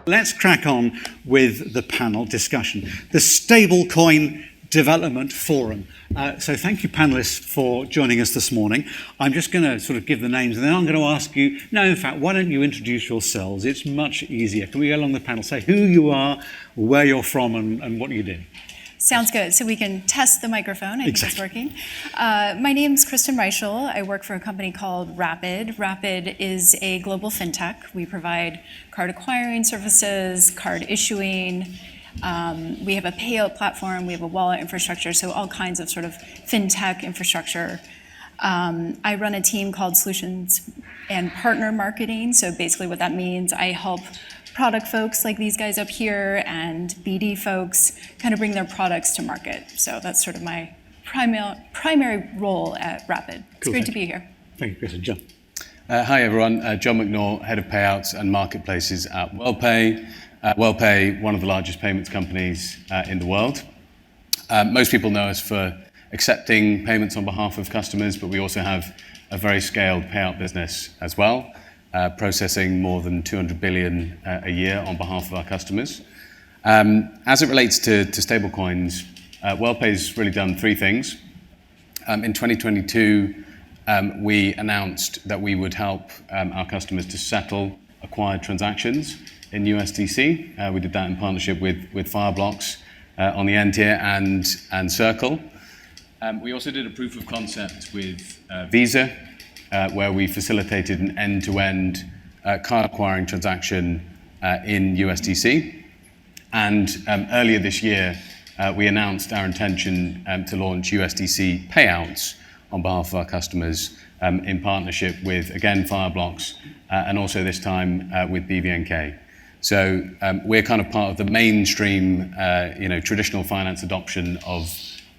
Let's crack on with the panel discussion. The Stablecoin Development Forum. So thank you, panelists, for joining us this morning. I'm just going to sort of give the names, and then I'm going to ask you, no, in fact, why don't you introduce yourselves? It's much easier. Can we go along the panel, say who you are, where you're from, and what you do? Sounds good. So we can test the microphone. I think it's working. My name is Kristin Reischel. I work for a company called Rapyd. Rapyd is a global fintech. We provide card acquiring services, card issuing. We have a payout platform. We have a wallet infrastructure. So all kinds of sort of fintech infrastructure. I run a team called Solutions and Partner Marketing. So basically what that means, I help product folks like these guys up here and BD folks kind of bring their products to market. So that's sort of my primary role at Rapyd. It's great to be here. Thank you, Chris. John. Hi, everyone. John McNaught, Head of Payouts and Marketplaces at Worldpay. Worldpay, one of the largest payments companies in the world. Most people know us for accepting payments on behalf of customers, but we also have a very scaled payout business as well. Processing more than 200 billion a year on behalf of our customers. As it relates to stablecoins, Worldpay's really done three things. In 2022, we announced that we would help our customers to settle acquired transactions in USDC. We did that in partnership with Fireblocks on the end here and Circle. We also did a proof of concept with Visa, where we facilitated an end-to-end card acquiring transaction in USDC. And earlier this year, we announced our intention to launch USDC Payouts on behalf of our customers in partnership with, again, Fireblocks, and also this time with BVNK. So we're kind of part of the mainstream, traditional finance adoption of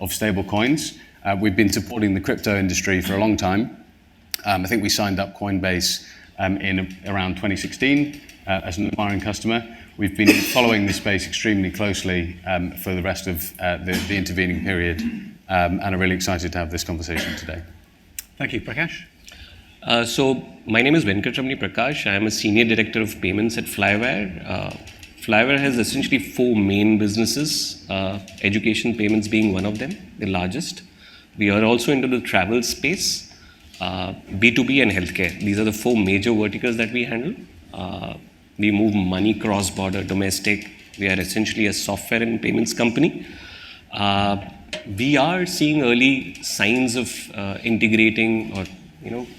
stable coins. We've been supporting the crypto industry for a long time. I think we signed up Coinbase in around 2016 as an acquiring customer. We've been following this space extremely closely for the rest of the intervening period, and are really excited to have this conversation today. Thank you. Prakash? So my name is Venkataramani Prakash. I am a Senior Director of Payments at Flywire. Flywire has essentially four main businesses, education payments being one of them, the largest. We are also into the travel space, B2B and healthcare. These are the four major verticals that we handle. We move money cross-border, domestic. We are essentially a software and payments company. We are seeing early signs of integrating or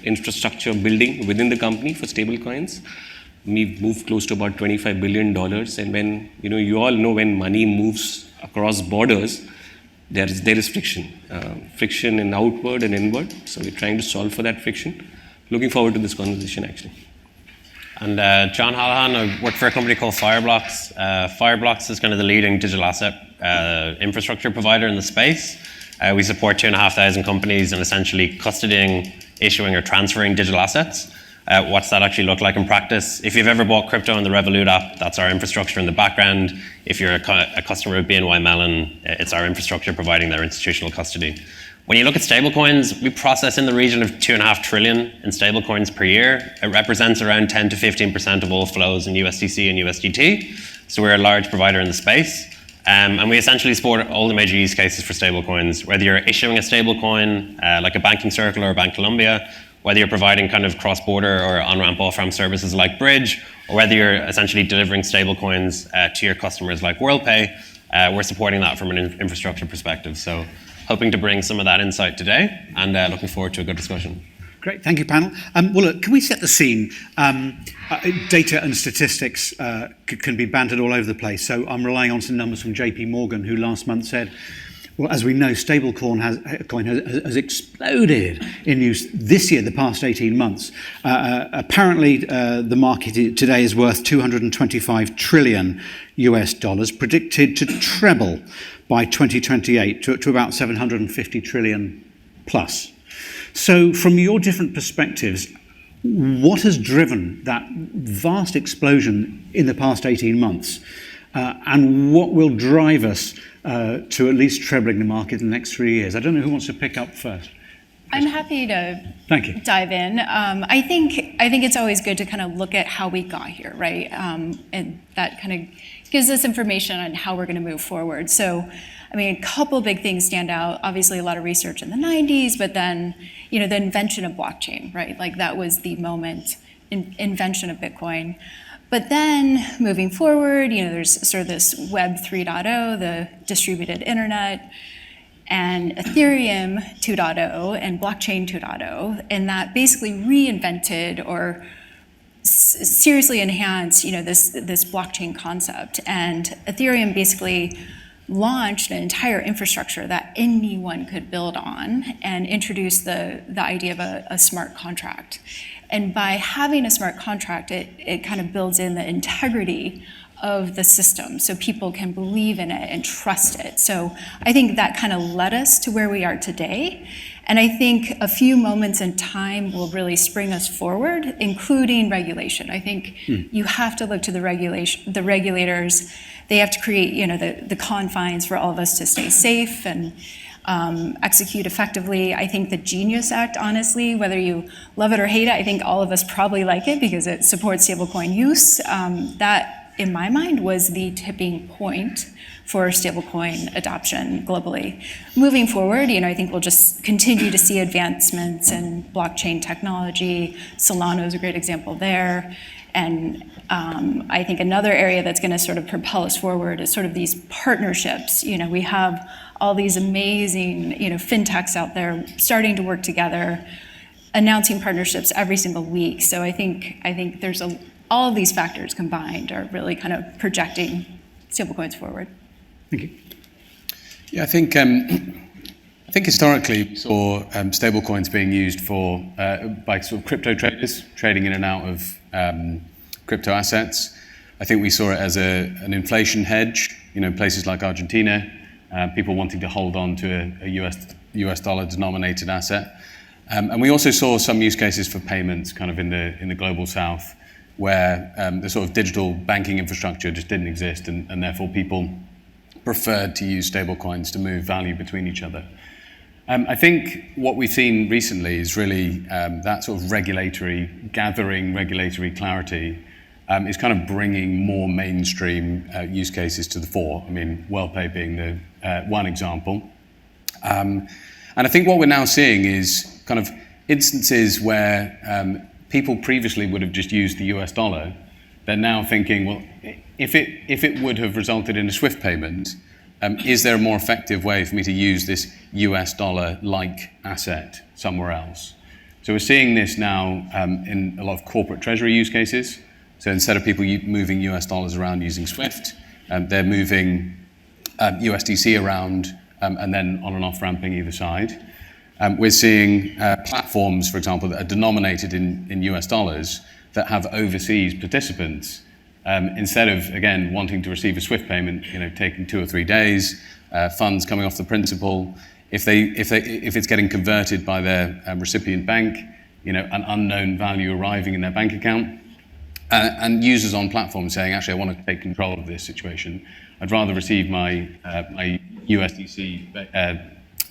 infrastructure building within the company for stablecoins. We've moved close to about $25 billion, and when you all know when money moves across borders, there is friction in outward and inward. So we're trying to solve for that friction. Looking forward to this conversation, actually. And John Hallahan, I work for a company called Fireblocks. Fireblocks is kind of the leading digital asset infrastructure provider in the space. We support 2,500 companies in essentially custodying, issuing, or transferring digital assets. What's that actually look like in practice? If you've ever bought crypto on the Revolut app, that's our infrastructure in the background. If you're a customer of BNY Mellon, it's our infrastructure providing their institutional custody. When you look at stablecoins, we process in the region of 2.5 trillion in stablecoins per year. It represents around 10 to 15% of all flows in USDC and USDT. So we're a large provider in the space. And we essentially support all the major use cases for stablecoins, whether you're issuing a stablecoin like a banking Circle or a Bank Colombia, whether you're providing kind of cross-border or on-ramp, off-ramp services like Bridge, or whether you're essentially delivering stablecoins to your customers like Worldpay, we're supporting that from an infrastructure perspective. So hoping to bring some of that insight today, and looking forward to a good discussion. Great, thank you, panel. Well, look, can we set the scene? Data and statistics can be bantered all over the place, so I'm relying on some numbers from JP Morgan, who last month said, well, as we know, stablecoin has exploded in use this year, the past 18 months. Apparently, the market today is worth $225 trillion US, predicted to treble by 2028 to about 750 trillion plus. So from your different perspectives, what has driven that vast explosion in the past 18 months? And what will drive us to at least trebling the market in the next 3 years? I don't know who wants to pick up first. I'm happy to Thank you. dive in. I think it's always good to kind of look at how we got here, right? And that kind of gives us information on how we're going to move forward. So, I mean, a couple big things stand out. Obviously, a lot of research in the 90s, but then, the invention of blockchain, right? Like that was the moment, invention of Bitcoin. But then moving forward, there's sort of this Web 3.0, the distributed internet, and Ethereum 2.0 and blockchain 2.0, and that basically reinvented or seriously enhanced, this blockchain concept. And Ethereum basically launched an entire infrastructure that anyone could build on and introduced the idea of a smart contract. And by having a smart contract, it kind of builds in the integrity of the system so people can believe in it and trust it. So I think that kind of led us to where we are today. And I think a few moments in time will really spring us forward, including regulation. I think you have to look to the regulators. They have to create, the confines for all of us to stay safe and execute effectively. I think the Genius Act, honestly, whether you love it or hate it, I think all of us probably like it because it supports stablecoin use. That, in my mind, was the tipping point for stablecoin adoption globally. Moving forward, I think we'll just continue to see advancements in blockchain technology. Solana is a great example there. And I think another area that's going to sort of propel us forward is sort of these partnerships. We have all these amazing, fintechs out there starting to work together, announcing partnerships every single week. So I think there's all of these factors combined are really kind of projecting stablecoins forward. Thank you. Yeah, I think historically we saw stablecoins being used for by sort of crypto traders trading in and out of crypto assets. I think we saw it as an inflation hedge. Places like Argentina, people wanting to hold on to a US dollar denominated asset, and we also saw some use cases for payments, kind of in the global south, where the sort of digital banking infrastructure just didn't exist, and therefore people preferred to use stablecoins to move value between each other. I think what we've seen recently is really that sort of regulatory clarity is kind of bringing more mainstream use cases to the fore. I mean, Worldpay being the one example. And I think what we're now seeing is kind of instances where people previously would have just used the US dollar. They're now thinking, well, if it would have resulted in a SWIFT payment, is there a more effective way for me to use this US dollar-like asset somewhere else? So we're seeing this now in a lot of corporate treasury use cases. So instead of people moving US dollars around using SWIFT, they're moving USDC around and then on and off ramping either side. We're seeing platforms, for example, that are denominated in US dollars that have overseas participants. Instead of, again, wanting to receive a SWIFT payment, taking 2 or 3 days, funds coming off the principal, if it's getting converted by their recipient bank, an unknown value arriving in their bank account, and users on platforms saying, actually, I want to take control of this situation. I'd rather receive my USDC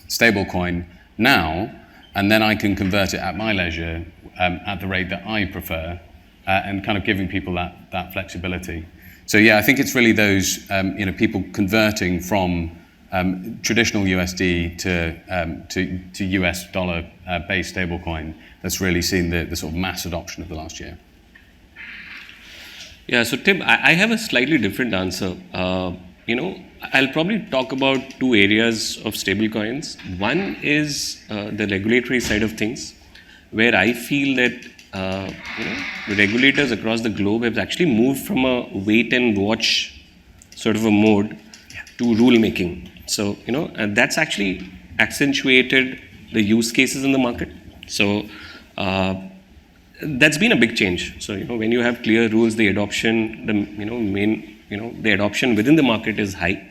stablecoin now, and then I can convert it at my leisure at the rate that I prefer, and kind of giving people that flexibility. So yeah, I think it's really those people converting from traditional USD to US dollar based stablecoin that's really seen the sort of mass adoption of the last year. Yeah, so Tim, I have a slightly different answer. I'll probably talk about 2 areas of stablecoins. One is the regulatory side of things, where I feel that the regulators across the globe have actually moved from a wait and watch sort of a mode to rule making. So, and that's actually accentuated the use cases in the market. So that's been a big change. So, when you have clear rules, the adoption, the adoption within the market is high.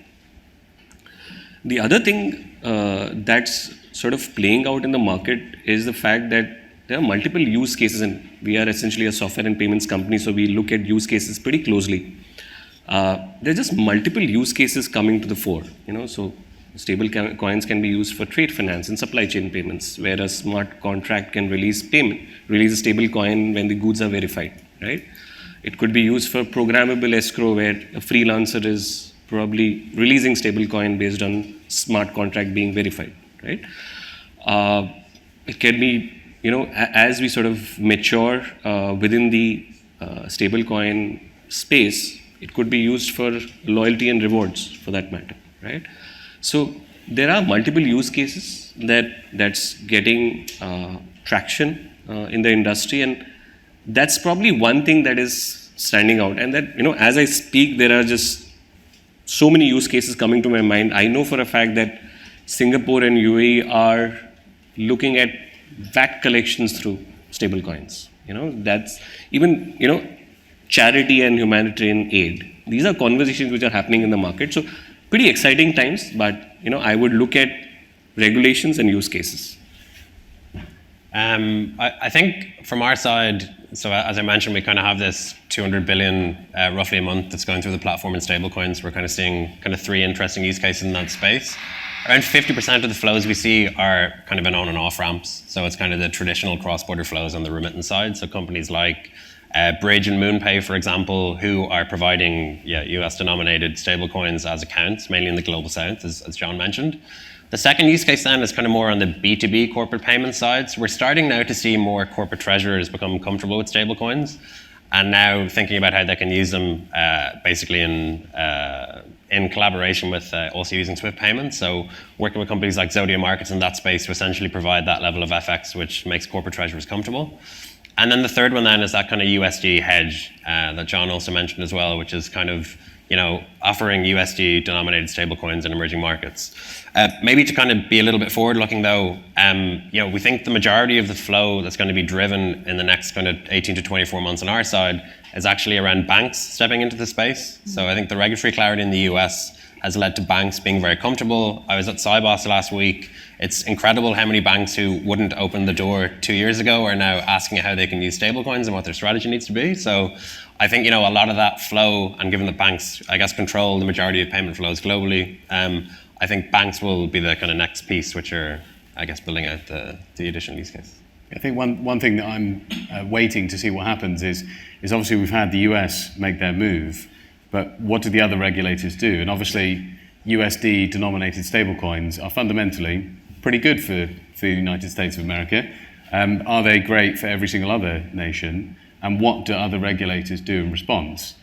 The other thing that's sort of playing out in the market is the fact that there are multiple use cases, and we are essentially a software and payments company, so we look at use cases pretty closely. There are just multiple use cases coming to the fore. So stable coins can be used for trade finance and supply chain payments, where a smart contract can release a stable coin when the goods are verified, right? It could be used for programmable escrow, where a freelancer is probably releasing stable coin based on smart contract being verified, right? It can be, as we sort of mature within the stablecoin space, it could be used for loyalty and rewards, for that matter, right? So there are multiple use cases that's getting traction in the industry, and that's probably one thing that is standing out. And that, as I speak, there are just so many use cases coming to my mind. I know for a fact that Singapore and UAE are looking at VAT collections through stablecoins. That's even, charity and humanitarian aid. These are conversations which are happening in the market. So pretty exciting times, but, I would look at regulations and use cases. I think from our side, so as I mentioned, we kind of have this 200 billion roughly a month that's going through the platform in stablecoins. We're kind of seeing kind of 3 interesting use cases in that space. Around 50% of the flows we see are kind of in on and off ramps. So it's kind of the traditional cross-border flows on the remittance side. So companies like Bridge and MoonPay, for example, who are providing US denominated stablecoins as accounts, mainly in the global south, as John mentioned. The second use case then is kind of more on the B2B corporate payment side. So we're starting now to see more corporate treasurers become comfortable with stablecoins, and now thinking about how they can use them basically in collaboration with also using Swift payments. So working with companies like Zodia Markets in that space to essentially provide that level of FX, which makes corporate treasurers comfortable. And then the third one then is that kind of USD hedge that John also mentioned as well, which is kind of offering USD denominated stablecoins in emerging markets. Maybe to kind of be a little bit forward looking though, we think the majority of the flow that's going to be driven in the next kind of 18 to 24 months on our side is actually around banks stepping into the space. So I think the regulatory clarity in the US has led to banks being very comfortable. I was at Sybos last week. It's incredible how many banks who wouldn't open the door 2 years ago are now asking how they can use stablecoins and what their strategy needs to be. So I think, a lot of that flow, and given that banks, I guess, control the majority of payment flows globally, I think banks will be the kind of next piece which are, I guess, building out the additional use case. I think one thing that I'm waiting to see what happens is obviously we've had the US make their move, but what do the other regulators do? And obviously USD denominated stablecoins are fundamentally pretty good for the United States of America. Are they great for every single other nation? And what do other regulators do in response?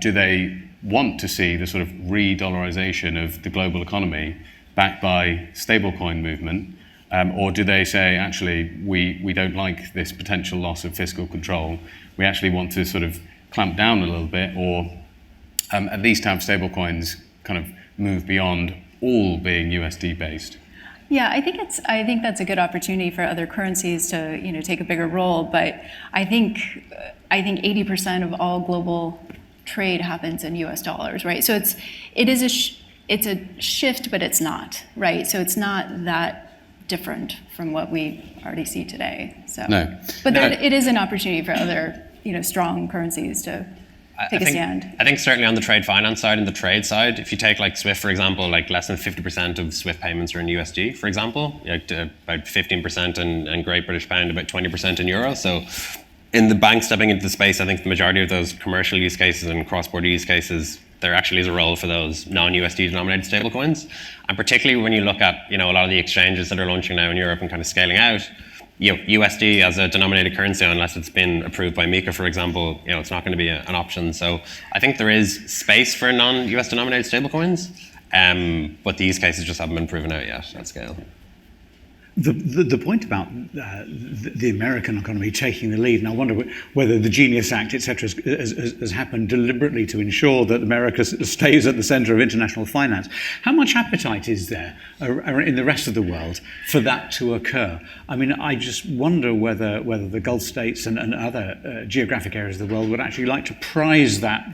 Do they want to see the sort of re-dollarization of the global economy backed by stablecoin movement? Or do they say, actually, we don't like this potential loss of fiscal control. We actually want to sort of clamp down a little bit, or at least have stablecoins kind of move beyond all being USD based? Yeah, I think that's a good opportunity for other currencies to take a bigger role. But I think 80% of all global trade happens in U.S. dollars, right? So it's a shift, but it's not, right? So it's not that different from what we already see today. So no, but it is an opportunity for other strong currencies to take a stand. I think certainly on the trade finance side and the trade side, if you take like Swift, for example, like less than 50% of Swift payments are in USD, for example, about 15% in Great British Pound, about 20% in Euro. So in the bank stepping into the space, I think the majority of those commercial use cases and cross-border use cases, there actually is a role for those non-USD denominated stablecoins. And particularly when you look at a lot of the exchanges that are launching now in Europe and kind of scaling out, USD as a denominated currency, unless it's been approved by MiCA, for example, it's not going to be an option. So I think there is space for non-US denominated stablecoins, but the use cases just haven't been proven out yet at scale. The point about the American economy taking the lead, and I wonder whether the Genius Act, etc., has happened deliberately to ensure that America stays at the centre of international finance. How much appetite is there in the rest of the world for that to occur? I mean, I just wonder whether the Gulf states and other geographic areas of the world would actually like to prize that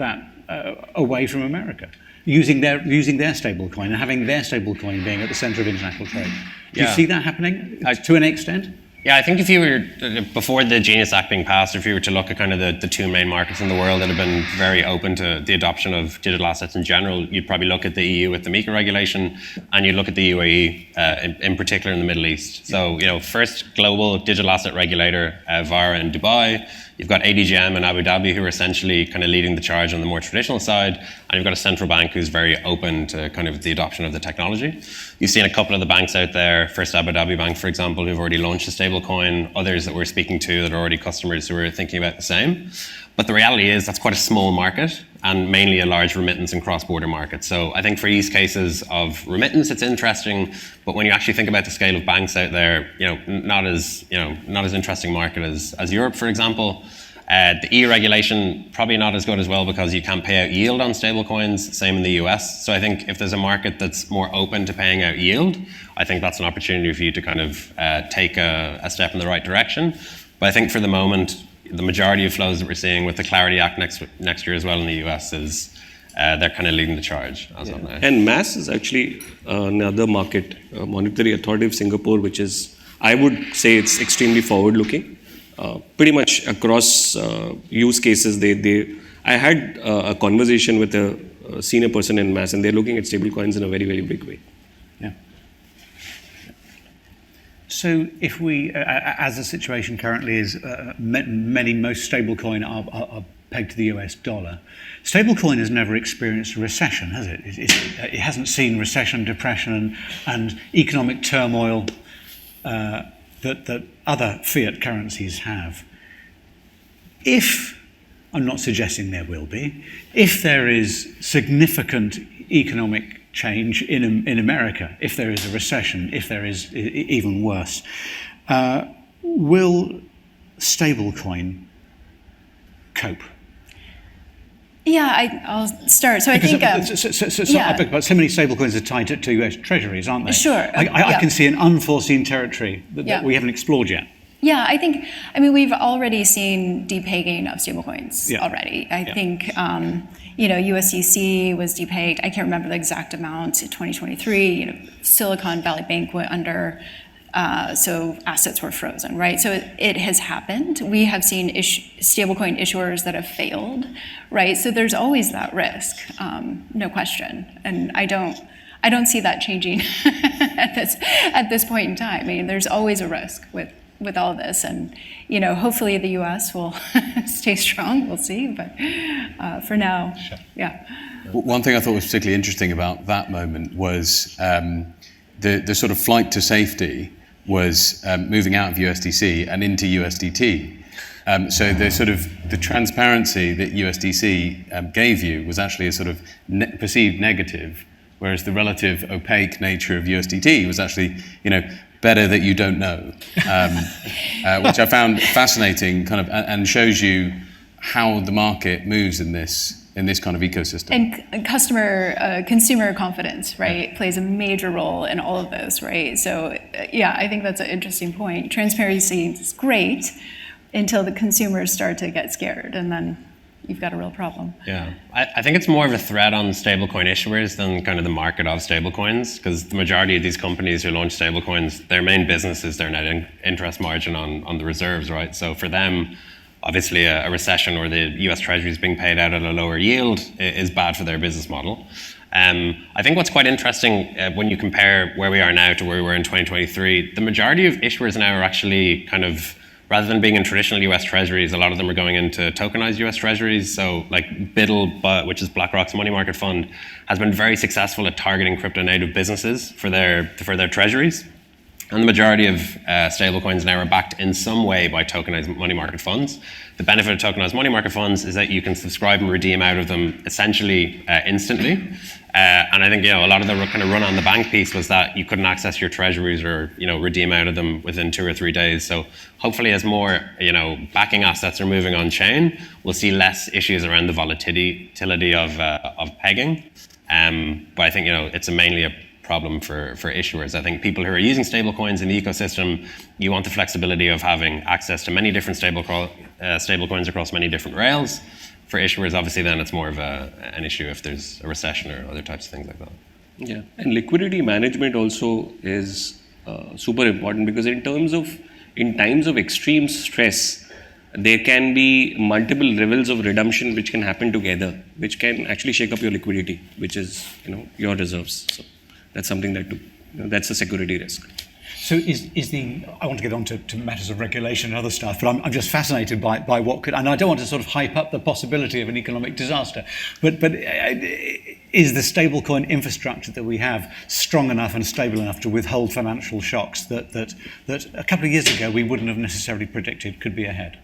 away from America, using their stablecoin and having their stablecoin being at the centre of international trade. Do you see that happening to an extent? Yeah, I think if you were, before the Genius Act being passed, if you were to look at kind of the two main markets in the world that have been very open to the adoption of digital assets in general, you'd probably look at the EU with the MiCA regulation, and you'd look at the UAE, in particular in the Middle East. So, first global digital asset regulator, VARA in Dubai. You've got ADGM in Abu Dhabi, who are essentially kind of leading the charge on the more traditional side, and you've got a central bank who's very open to kind of the adoption of the technology. You've seen a couple of the banks out there, First Abu Dhabi Bank, for example, who've already launched a stablecoin, others that we're speaking to that are already customers who are thinking about the same. But the reality is that's quite a small market and mainly a large remittance and cross-border market. So I think for use cases of remittance, it's interesting, but when you actually think about the scale of banks out there, not as interesting market as Europe, for example. The EU regulation, probably not as good as well because you can't pay out yield on stablecoins, same in the US. So I think if there's a market that's more open to paying out yield, I think that's an opportunity for you to kind of take a step in the right direction. But I think for the moment, the majority of flows that we're seeing with the Clarity Act next year as well in the US is they're kind of leading the charge as of now. And MAS is actually another market, Monetary Authority of Singapore, which is, I would say it's extremely forward-looking. Pretty much across use cases, I had a conversation with a senior person in MAS, and they're looking at stablecoins in a very, very big way. Yeah. So if we, as the situation currently is, most stablecoin are pegged to the US dollar. Stablecoin has never experienced a recession, has it? It hasn't seen recession, depression, and economic turmoil that other fiat currencies have. If, I'm not suggesting there will be, if there is significant economic change in America, if there is a recession, if there is even worse, will stablecoin cope? Yeah, I'll start. So I think... But so many stablecoins are tied to US treasuries, aren't they? Sure. I can see an unforeseen territory that we haven't explored yet. Yeah, I mean, we've already seen depegging of stablecoins already. I think, USDC was depegged. I can't remember the exact amount in 2023. Silicon Valley Bank went under, so assets were frozen, right? So it has happened. We have seen stablecoin issuers that have failed, right? So there's always that risk, no question. And I don't see that changing at this point in time. I mean, there's always a risk with all this, and hopefully the U.S. will stay strong. We'll see, but for now, One thing I thought was particularly interesting about that moment was the sort of flight to safety was moving out of USDC and into USDT. So the transparency that USDC gave you was actually a sort of perceived negative, whereas the relative opaque nature of USDT was actually, better that you don't know, which I found fascinating, kind of, and shows you how the market moves in this kind of ecosystem. And consumer confidence, right, plays a major role in all of this, right? So, I think that's an interesting point. Transparency is great until the consumers start to get scared, and then you've got a real problem. Yeah, I think it's more of a threat on stablecoin issuers than kind of the market of stablecoins, because the majority of these companies who launch stablecoins, their main business is their net interest margin on the reserves, right? So for them, obviously a recession or the US Treasury is being paid out at a lower yield is bad for their business model. I think what's quite interesting when you compare where we are now to where we were in 2023, the majority of issuers now are actually kind of, rather than being in traditional US Treasuries, a lot of them are going into tokenized US Treasuries. So like BUIDL, which is BlackRock's money market fund, has been very successful at targeting crypto native businesses for their treasuries. And the majority of stablecoins now are backed in some way by tokenized money market funds. The benefit of tokenized money market funds is that you can subscribe and redeem out of them essentially instantly. And I think a lot of the kind of run on the bank piece was that you couldn't access your treasuries or redeem out of them within 2 or 3 days. So hopefully, as more backing assets are moving on chain, we'll see less issues around the volatility of pegging. But I think it's mainly a problem for issuers. I think people who are using stablecoins in the ecosystem, you want the flexibility of having access to many different stablecoins across many different rails. For issuers, obviously, then it's more of an issue if there's a recession or other types of things like that. Yeah, and liquidity management also is super important, because in terms of in times of extreme stress, there can be multiple levels of redemption which can happen together, which can actually shake up your liquidity, which is your reserves. So that's something that that's a security risk. So I want to get on to matters of regulation and other stuff, but I'm just fascinated by what could, and I don't want to sort of hype up the possibility of an economic disaster, but is the stablecoin infrastructure that we have strong enough and stable enough to withhold financial shocks that a couple of years ago we wouldn't have necessarily predicted could be ahead?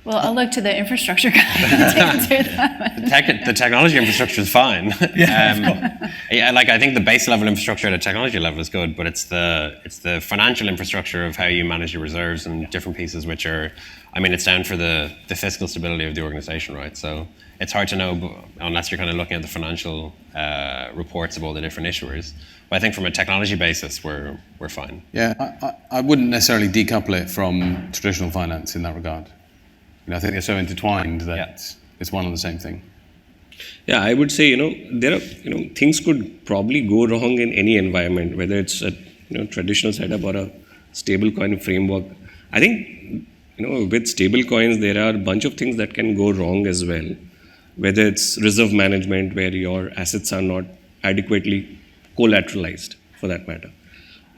Well, I'll look to the infrastructure guy to answer that. The technology infrastructure is fine. Yeah, like I think the base level infrastructure at a technology level is good, but it's the financial infrastructure of how you manage your reserves and different pieces, which are, I mean, it's down for the fiscal stability of the organization, right? So it's hard to know unless you're kind of looking at the financial reports of all the different issuers. But I think from a technology basis, we're fine. Yeah, I wouldn't necessarily decouple it from traditional finance in that regard. I think they're so intertwined that it's one and the same thing. Yeah, I would say, there are, things could probably go wrong in any environment, whether it's a traditional setup or a stablecoin framework. I think, with stablecoins, there are a bunch of things that can go wrong as well, whether it's reserve management, where your assets are not adequately collateralized, for that matter,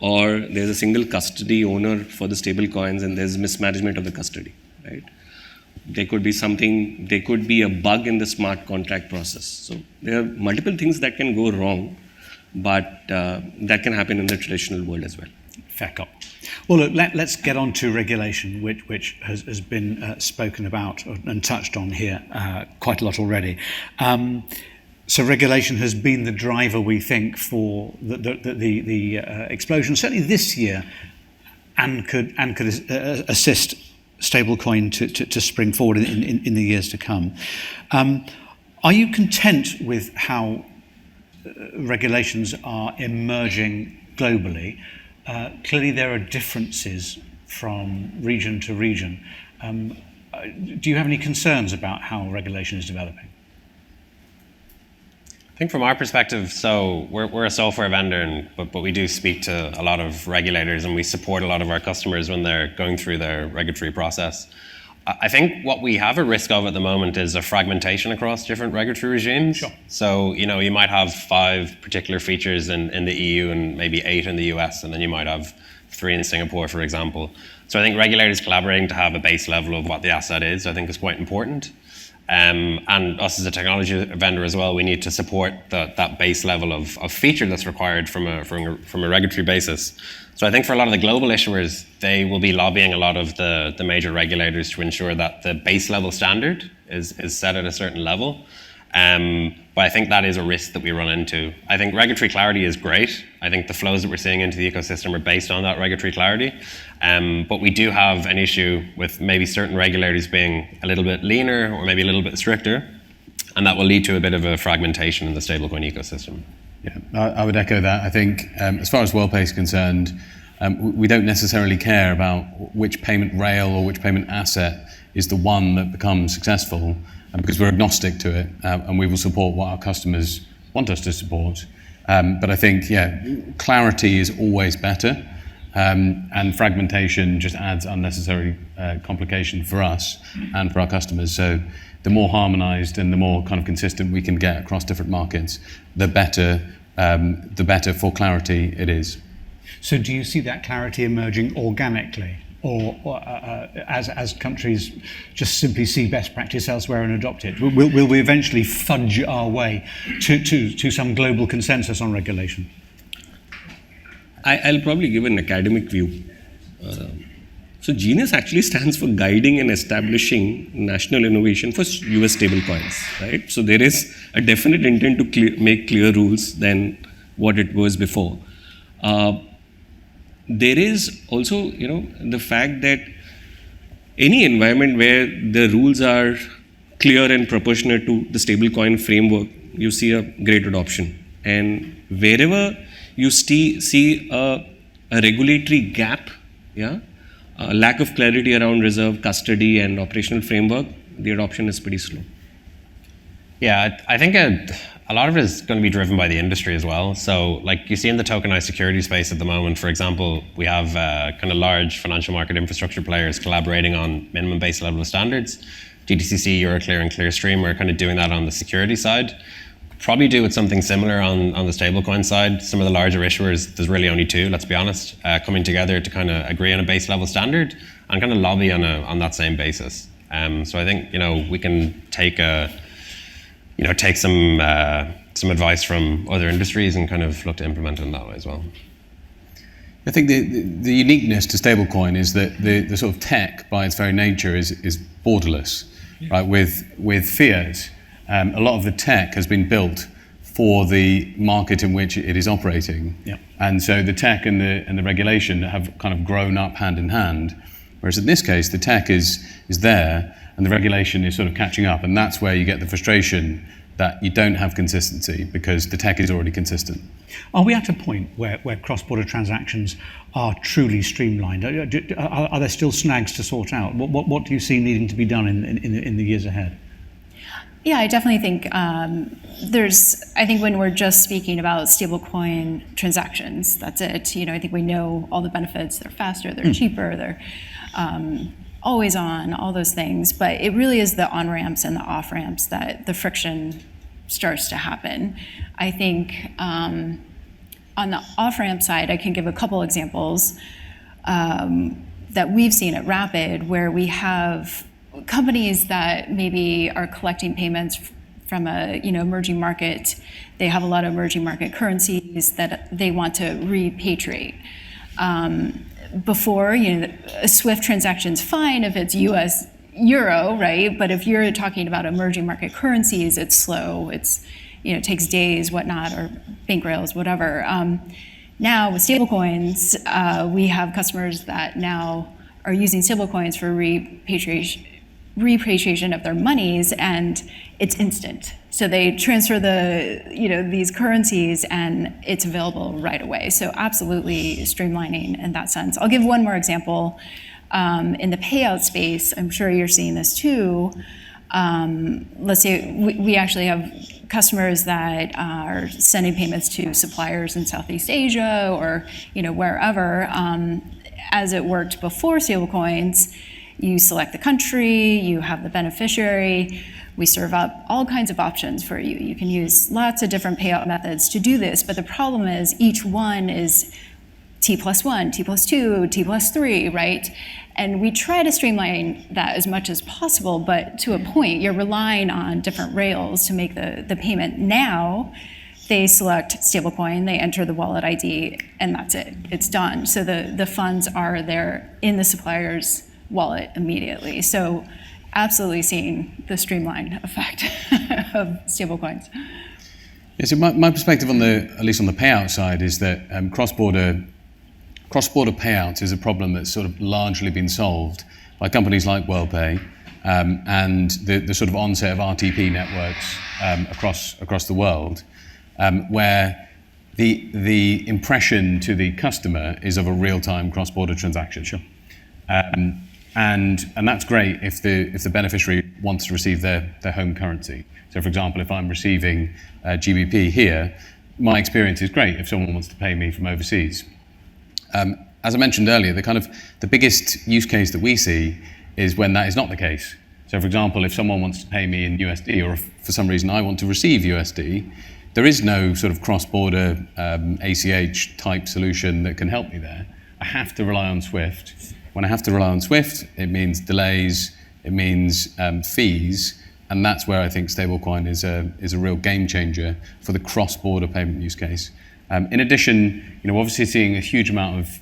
or there's a single custody owner for the stablecoins and there's mismanagement of the custody, right? There could be a bug in the smart contract process. So there are multiple things that can go wrong, but that can happen in the traditional world as well. Fair cop. Well, look, let's get on to regulation, which has been spoken about and touched on here quite a lot already. So regulation has been the driver, we think, for the explosion, certainly this year, and could assist stablecoin to spring forward in the years to come. Are you content with how regulations are emerging globally? Clearly there are differences from region to region. Do you have any concerns about how regulation is developing? I think from our perspective, so we're a software vendor, but we do speak to a lot of regulators and we support a lot of our customers when they're going through their regulatory process. I think what we have a risk of at the moment is a fragmentation across different regulatory regimes. Sure. So, you might have 5 particular features in the EU and maybe 8 in the US, and then you might have 3 in Singapore, for example. So I think regulators collaborating to have a base level of what the asset is, I think is quite important. And us as a technology vendor as well, we need to support that base level of feature that's required from a regulatory basis. So I think for a lot of the global issuers, they will be lobbying a lot of the major regulators to ensure that the base level standard is set at a certain level. But I think that is a risk that we run into. I think regulatory clarity is great. I think the flows that we're seeing into the ecosystem are based on that regulatory clarity. But we do have an issue with maybe certain regulators being a little bit leaner or maybe a little bit stricter, and that will lead to a bit of a fragmentation in the stablecoin ecosystem. Yeah, I would echo that. I think as far as Worldpay is concerned, we don't necessarily care about which payment rail or which payment asset is the one that becomes successful, because we're agnostic to it, and we will support what our customers want us to support. But I think, clarity is always better, and fragmentation just adds unnecessary complication for us and for our customers. So the more harmonized and the more kind of consistent we can get across different markets, the better for clarity it is. So do you see that clarity emerging organically, or as countries just simply see best practice elsewhere and adopt it? Will we eventually fudge our way to some global consensus on regulation? I'll probably give an academic view. So GENIUS actually stands for Guiding and Establishing National Innovation for US Stablecoins, right? So there is a definite intent to make clear rules than what it was before. There is also, the fact that any environment where the rules are clear and proportionate to the stablecoin framework, you see a great adoption. And wherever you see a regulatory gap, a lack of clarity around reserve, custody, and operational framework, the adoption is pretty slow. Yeah, I think a lot of it is going to be driven by the industry as well. So, like you see in the tokenized security space at the moment, for example, we have kind of large financial market infrastructure players collaborating on minimum base level of standards. GTCC, Euroclear, and Clearstream are kind of doing that on the security side. Probably do with something similar on the stablecoin side. Some of the larger issuers, there's really only two, let's be honest, coming together to kind of agree on a base level standard and kind of lobby on that same basis. So I think we can take some advice from other industries and kind of look to implement it in that way as well. I think the uniqueness to stablecoin is that the sort of tech by its very nature is borderless, right? With fiat, a lot of the tech has been built for the market in which it is operating, and so the tech and the regulation have kind of grown up hand in hand. Whereas in this case, the tech is there, and the regulation is sort of catching up, and that's where you get the frustration that you don't have consistency because the tech is already consistent. Are we at a point where cross-border transactions are truly streamlined? Are there still snags to sort out? What do you see needing to be done in the years ahead? Yeah, I definitely think I think when we're just speaking about stablecoin transactions, that's it. I think we know all the benefits. They're faster, they're cheaper, they're always on, all those things. But it really is the on-ramps and the off-ramps that the friction starts to happen. I think on the off-ramp side, I can give a couple examples that we've seen at Rapyd, where we have companies that maybe are collecting payments from a emerging market. They have a lot of emerging market currencies that they want to repatriate. Before, a SWIFT transaction's fine if it's US euro, right? But if you're talking about emerging market currencies, it's slow. It takes days, whatnot, or bank rails, whatever. Now with stablecoins, we have customers that now are using stablecoins for repatriation of their monies, and it's instant. So they transfer these currencies and it's available right away. So absolutely streamlining in that sense. I'll give one more example. In the payout space, I'm sure you're seeing this too. Let's say we actually have customers that are sending payments to suppliers in Southeast Asia or wherever. As it worked before stablecoins, you select the country, you have the beneficiary. We serve up all kinds of options for you. You can use lots of different payout methods to do this, but the problem is each one is T+1, T+2, T+3, right? And we try to streamline that as much as possible, but to a point, you're relying on different rails to make the payment. Now, they select stablecoin, they enter the wallet ID, and that's it. It's done. So the funds are there in the supplier's wallet immediately. So absolutely seeing the streamline effect of stablecoins. Yeah, so my perspective at least on the payout side, is that cross-border payouts is a problem that's sort of largely been solved by companies like Worldpay and the sort of onset of RTP networks across the world, where the impression to the customer is of a real-time cross-border transaction. Sure. And that's great if the beneficiary wants to receive their home currency. So, for example, if I'm receiving GBP here, my experience is great if someone wants to pay me from overseas. As I mentioned earlier, the biggest use case that we see is when that is not the case. So, for example, if someone wants to pay me in USD, or if for some reason I want to receive USD, there is no sort of cross-border ACH type solution that can help me there. I have to rely on SWIFT. When I have to rely on SWIFT, it means delays, it means fees, and that's where I think stablecoin is a real game changer for the cross-border payment use case. In addition, we're obviously seeing a huge amount of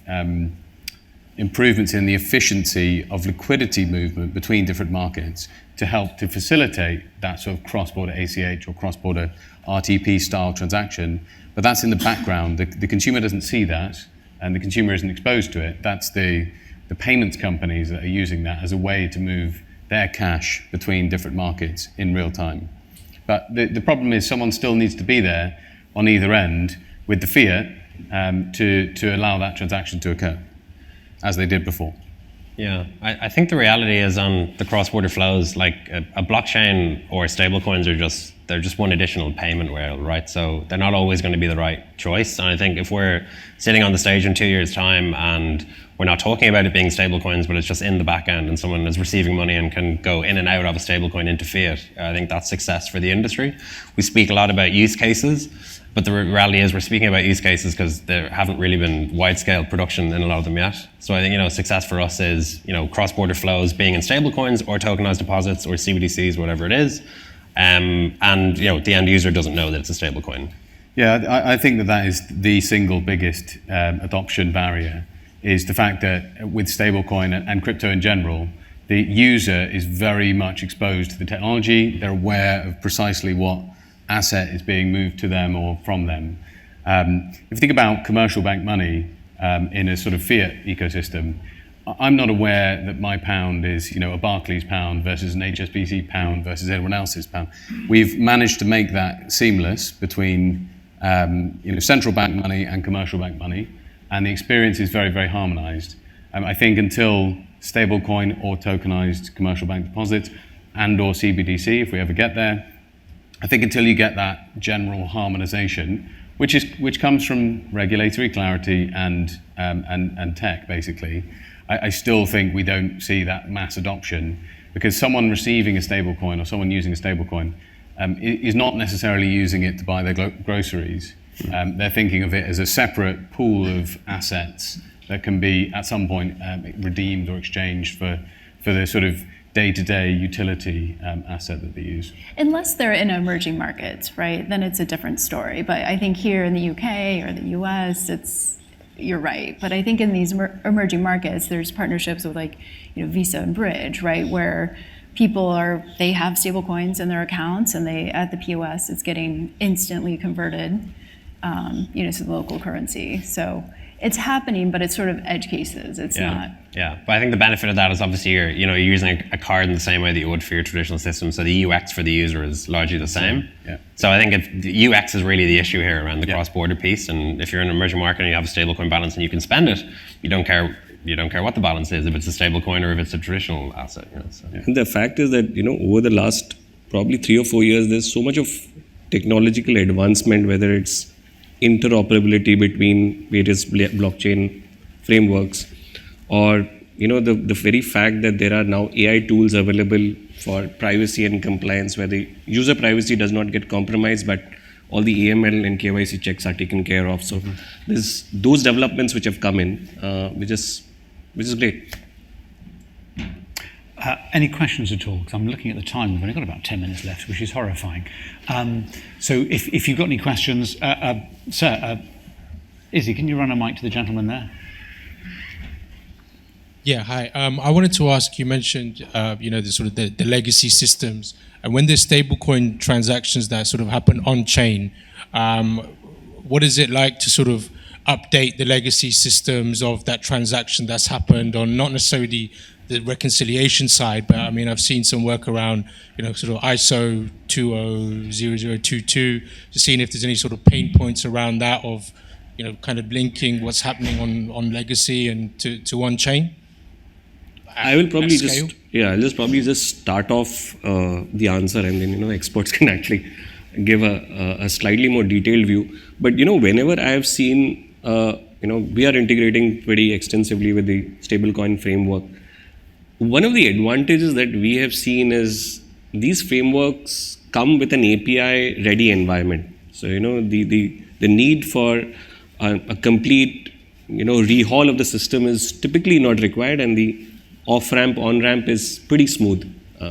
improvements in the efficiency of liquidity movement between different markets to help to facilitate that sort of cross-border ACH or cross-border RTP style transaction. But that's in the background. The consumer doesn't see that, and the consumer isn't exposed to it. That's the payments companies that are using that as a way to move their cash between different markets in real time. But the problem is someone still needs to be there on either end with the fiat to allow that transaction to occur, as they did before. Yeah, I think the reality is on the cross-border flows, like a blockchain or stablecoins are just They're just one additional payment rail, right? So they're not always going to be the right choice. And I think if we're sitting on the stage in 2 years' time and we're not talking about it being stablecoins, but it's just in the back end and someone is receiving money and can go in and out of a stablecoin into fiat, I think that's success for the industry. We speak a lot about use cases, but the reality is we're speaking about use cases because there haven't really been wide-scale production in a lot of them yet. So I think, success for us is, cross-border flows being in stablecoins or tokenized deposits or CBDCs, whatever it is. And, the end user doesn't know that it's a stablecoin. Yeah, I think that is the single biggest adoption barrier, is the fact that with stablecoin and crypto in general, the user is very much exposed to the technology. They're aware of precisely what asset is being moved to them or from them. If you think about commercial bank money in a sort of fiat ecosystem, I'm not aware that my pound is, a Barclays pound versus an HSBC pound versus anyone else's pound. We've managed to make that seamless between, central bank money and commercial bank money, and the experience is very, very harmonized. I think until stablecoin or tokenized commercial bank deposits and or CBDC, if we ever get there, I think until you get that general harmonization, which comes from regulatory clarity and tech, basically, I still think we don't see that mass adoption, because someone receiving a stablecoin or someone using a stablecoin is not necessarily using it to buy their groceries. They're thinking of it as a separate pool of assets that can be at some point redeemed or exchanged for the sort of day-to-day utility asset that they use. Unless they're in emerging markets, right? Then it's a different story. But I think here in the UK or the US, you're right. But I think in these emerging markets, there's partnerships with Visa and Bridge, right? Where they have stable coins in their accounts, and at the POS, it's getting instantly converted, to the local currency. So it's happening, but it's sort of edge cases. It's not. Yeah, but I think the benefit of that is obviously you're using a card in the same way that you would for your traditional system. So the UX for the user is largely the same. Yeah. So I think the UX is really the issue here around the cross-border piece. And if you're in an emerging market and you have a stablecoin balance and you can spend it, you don't care what the balance is, if it's a stablecoin or if it's a traditional asset. And the fact is that over the last probably 3 or 4 years, there's so much of technological advancement, whether it's interoperability between various blockchain frameworks, or the very fact that there are now AI tools available for privacy and compliance, where the user privacy does not get compromised, but all the AML and KYC checks are taken care of. So there's those developments which have come in, which is great. Any questions at all? Because I'm looking at the time. We've only got about 10 minutes left, which is horrifying. So if you've got any questions, sir, Izzy, can you run a mic to the gentleman there? Yeah, hi. I wanted to ask, you mentioned, the legacy systems, and when there's stablecoin transactions that sort of happen on-chain, what is it like to sort of update the legacy systems of that transaction that's happened on not necessarily the reconciliation side, but I mean, I've seen some work around, sort of ISO 200022, just seeing if there's any sort of pain points around that of, kind of linking what's happening on legacy and to on-chain. I will probably just start off the answer, and then experts can actually give a slightly more detailed view. But whenever I have seen, we are integrating pretty extensively with the stablecoin framework. One of the advantages that we have seen is these frameworks come with an API ready environment. So the need for a complete rehaul of the system is typically not required, and the off-ramp, on-ramp is pretty smooth,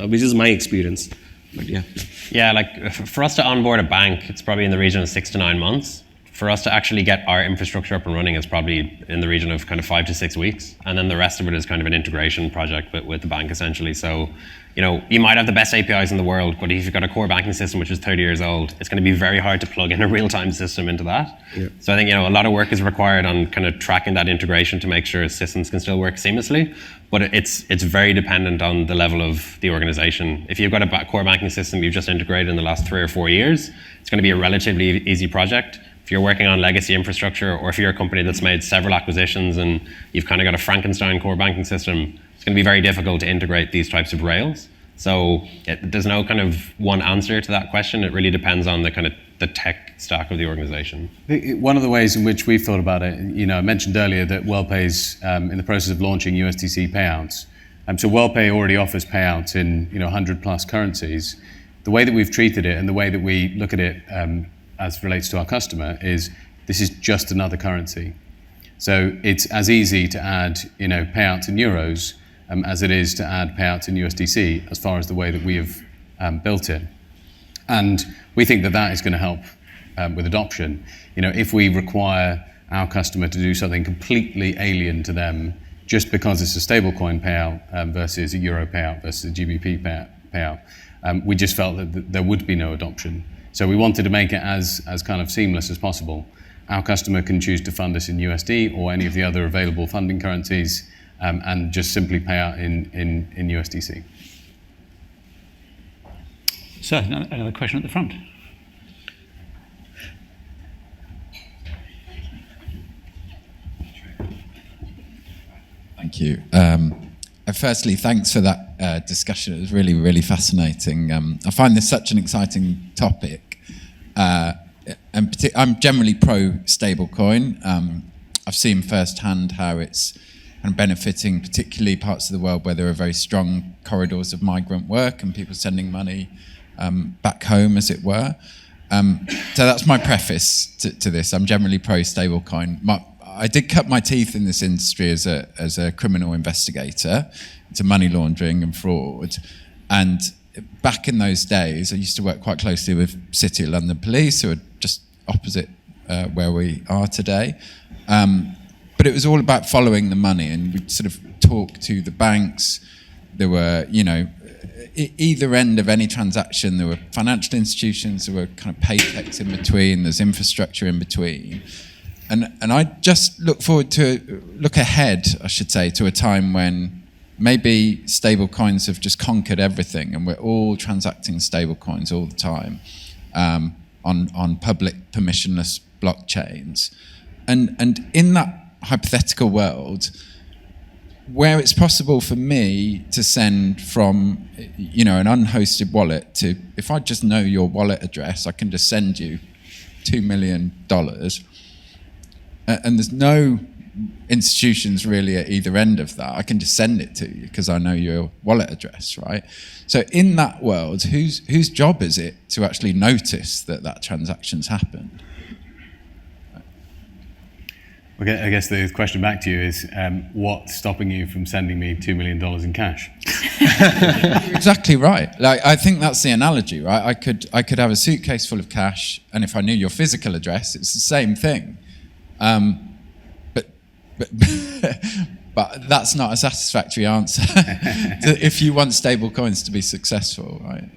which is my experience. But yeah, like for us to onboard a bank, it's probably in the region of 6 to 9 months. For us to actually get our infrastructure up and running, it's probably in the region of kind of 5 to 6 weeks. And then the rest of it is kind of an integration project with the bank, essentially. So, you might have the best APIs in the world, but if you've got a core banking system which is 30 years old, it's going to be very hard to plug in a real-time system into that. Yeah. So I think, a lot of work is required on kind of tracking that integration to make sure systems can still work seamlessly. But it's very dependent on the level of the organization. If you've got a core banking system you've just integrated in the last 3 or 4 years, it's going to be a relatively easy project. If you're working on legacy infrastructure, or if you're a company that's made several acquisitions and you've kind of got a Frankenstein core banking system, it's going to be very difficult to integrate these types of rails. So there's no kind of one answer to that question. It really depends on the kind of the tech stack of the organization. One of the ways in which we've thought about it, I mentioned earlier that Worldpay's in the process of launching USDC payouts. So Worldpay already offers payouts in 100 plus currencies. The way that we've treated it and the way that we look at it as relates to our customer is this is just another currency. So it's as easy to add payouts in euros as it is to add payouts in USDC as far as the way that we have built it. And we think that that is going to help with adoption. If we require our customer to do something completely alien to them just because it's a stablecoin payout versus a euro payout versus a GBP payout, we just felt that there would be no adoption. So we wanted to make it as kind of seamless as possible. Our customer can choose to fund us in USD or any of the other available funding currencies and just simply pay out in USDC. So, another question at the front. Thank you. Firstly, thanks for that discussion. It was really, really fascinating. I find this such an exciting topic. And I'm generally pro stablecoin. I've seen firsthand how it's benefiting particularly parts of the world where there are very strong corridors of migrant work and people sending money back home, as it were. So that's my preface to this. I'm generally pro stablecoin. I did cut my teeth in this industry as a criminal investigator into money laundering and fraud. And back in those days, I used to work quite closely with City of London Police, who are just opposite where we are today. But it was all about following the money, and we'd sort of talk to the banks. There were, either end of any transaction, there were financial institutions, there were kind of paychecks in between, there's infrastructure in between. And I just look ahead, I should say, to a time when maybe stable coins have just conquered everything and we're all transacting stable coins all the time on public permissionless blockchains. And in that hypothetical world, where it's possible for me to send from an unhosted wallet to, if I just know your wallet address, I can just send you $2 million. And there's no institutions really at either end of that. I can just send it to you because I know your wallet address, right? So in that world, whose job is it to actually notice that transaction's happened? Okay, I guess the question back to you is, what's stopping you from sending me $2 million in cash? You're exactly right. Like, I think that's the analogy, right? I could have a suitcase full of cash, and if I knew your physical address, it's the same thing. But that's not a satisfactory answer if you want stable coins to be successful, right?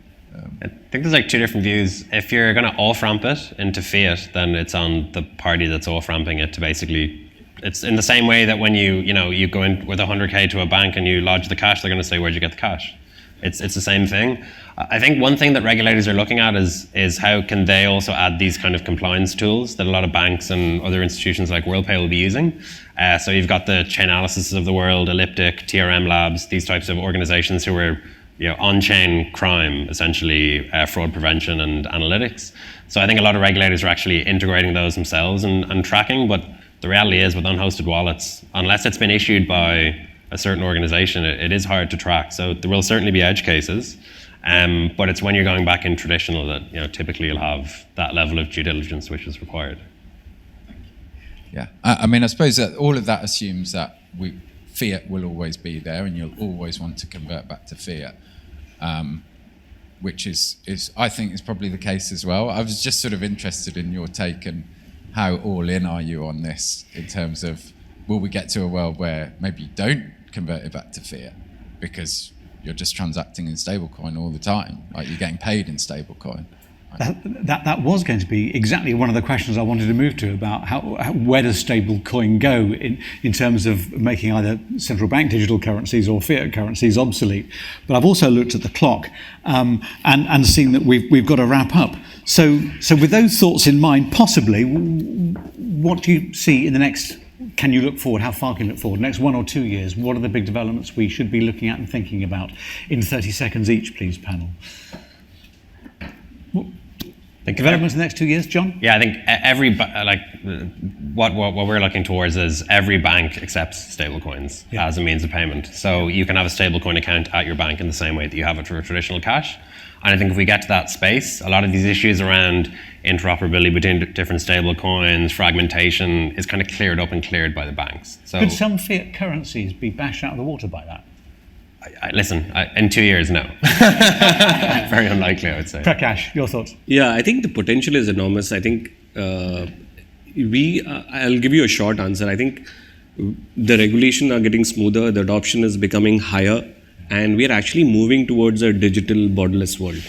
I think there's like two different views. If you're going to off-ramp it into fiat, then it's on the party that's off-ramping it to basically, it's in the same way that when you go in with 100K to a bank and you lodge the cash, they're going to say, where'd you get the cash? It's the same thing. I think one thing that regulators are looking at is how can they also add these kind of compliance tools that a lot of banks and other institutions like Worldpay will be using. So you've got the Chainalysis of the world, Elliptic, TRM Labs, these types of organizations who are on-chain crime, essentially fraud prevention and analytics. So I think a lot of regulators are actually integrating those themselves and tracking, but the reality is with unhosted wallets, unless it's been issued by a certain organization, it is hard to track. So there will certainly be edge cases, but it's when you're going back in traditional that typically you'll have that level of due diligence which is required. Yeah, I mean, I suppose that all of that assumes that fiat will always be there, and you'll always want to convert back to fiat, which is I think is probably the case as well. I was just sort of interested in your take and how all in are you on this in terms of, will we get to a world where maybe you don't convert it back to fiat because you're just transacting in stablecoin all the time, like you're getting paid in stablecoin? That was going to be exactly one of the questions I wanted to move to, about where does stablecoin go in terms of making either central bank digital currencies or fiat currencies obsolete. But I've also looked at the clock and seen that we've got to wrap up. So with those thoughts in mind, possibly, what do you see in the next can you look forward? How far can you look forward? Next 1 or 2 years, what are the big developments we should be looking at and thinking about? In 30 seconds each, please, panel. Developments in the next 2 years, John? Yeah, I think what we're looking towards is every bank accepts stablecoins as a means of payment. So you can have a stablecoin account at your bank in the same way that you have it for traditional cash. And I think if we get to that space, a lot of these issues around interoperability between different stablecoins, fragmentation, is kind of cleared up and cleared by the banks. So could some fiat currencies be bashed out of the water by that? Listen, in 2 years, no. Very unlikely, I would say. Prakash, your thoughts? Yeah, I think the potential is enormous. I think I'll give you a short answer. I think the regulations are getting smoother, the adoption is becoming higher, and we are actually moving towards a digital borderless world.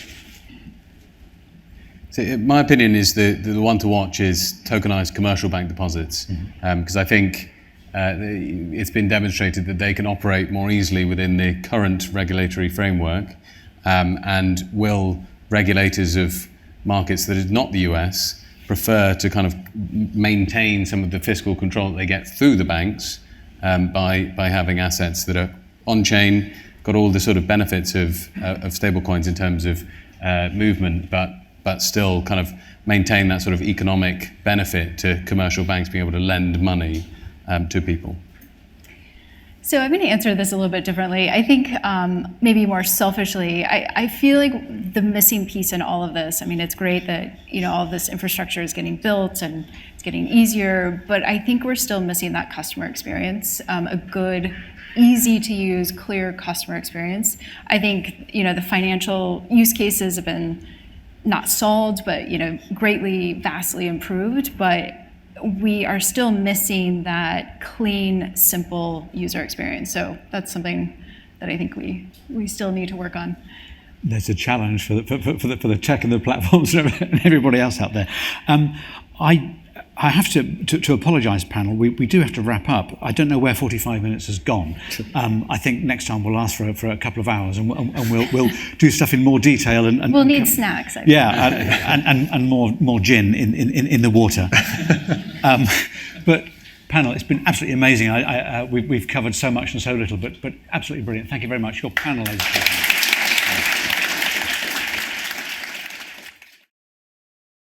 So my opinion is the one to watch is tokenized commercial bank deposits, because I think it's been demonstrated that they can operate more easily within the current regulatory framework, and will regulators of markets that is not the US prefer to kind of maintain some of the fiscal control that they get through the banks by having assets that are on-chain, got all the sort of benefits of stablecoins in terms of movement, but still kind of maintain that sort of economic benefit to commercial banks being able to lend money to people. So I'm going to answer this a little bit differently. I think maybe more selfishly, I feel like the missing piece in all of this, I mean, it's great that all of this infrastructure is getting built and it's getting easier, but I think we're still missing that customer experience, a good, easy to use, clear customer experience. I think the financial use cases have been not solved, but greatly, vastly improved, but we are still missing that clean, simple user experience. So that's something that I think we still need to work on. There's a challenge for the tech and the platforms and everybody else out there. I have to apologise, panel. We do have to wrap up. I don't know where 45 minutes has gone. I think next time we'll ask for a couple of hours, and we'll do stuff in more detail. And we'll need snacks. I think. And more gin in the water. But panel, it's been absolutely amazing. We've covered so much and so little, but absolutely brilliant. Thank you very much. Your panel is.